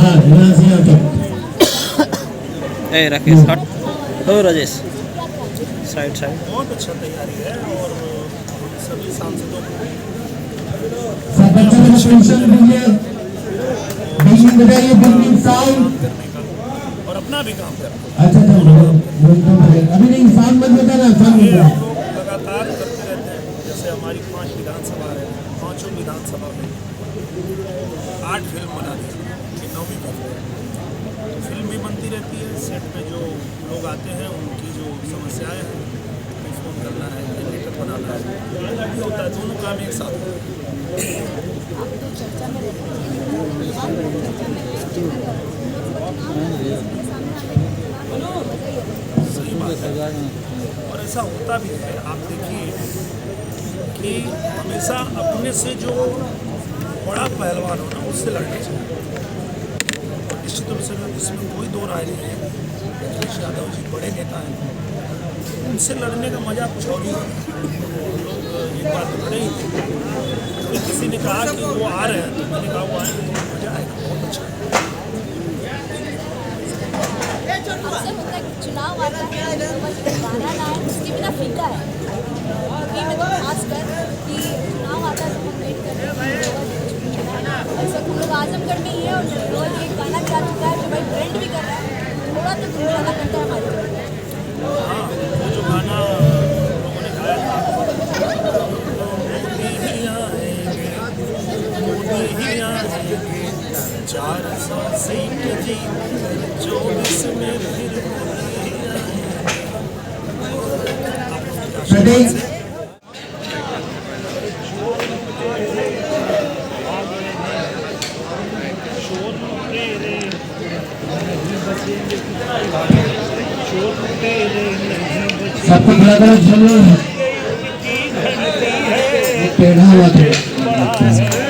हाँ यहाँ से यहाँ तक। ए राकेश हट हो राजेश साइड साइड। बहुत अच्छा तैयारी है और सभी सांसदों को और अपना भी काम करना। अच्छा अभी नहीं इंसान मत बताना ये हम लोग लगातार करते रहते हैं। जैसे हमारी 5 विधानसभा है, 5 विधानसभा में 8 फिल्म बना दी, 9वीं फिल्म भी बनती रहती है। सेट पे जो लोग आते हैं उनकी जो समस्याएं हैं, फ़ोन करना है, जनरेटर बनाना है, जो भी होता है दोनों काम एक साथ होता है। सही बात है और ऐसा होता भी है। आप देखिए कि हमेशा अपने से जो बड़ा पहलवान हो ना उससे लड़ना चाहिए। निश्चित रूप से इसमें कोई दो राय नहीं है। अखिलेश यादव जी बड़े नेता हैं, उनसे लड़ने का मजा कुछ और ही है। लोग एक बात लड़े ही थे, तो किसी ने कहा कि वो आ रहे हैं तो मैंने कहा वो आएंगे तो मजा आएगा, बहुत अच्छा है। चुनाव आता है गाना ना है उसके बिना फीका है। अभी मैं तो खास कर कि चुनाव आता है तो हम वेट कर रहे हैं। ऐसा हम लोग आजमगढ़ में ही है और रोज एक गाना भी आ चुका है जो भाई ट्रेंड भी कर रहा है। थोड़ा तो गुनगुनाना करता है हमारे। हाँ वो जो गाना लोगों ने गाया था, मोदी ही आएंगे 400 सीट जीत 24 में फिर प्रदेश सबको खड़ा करो, चलो टेढ़ा हुआ था।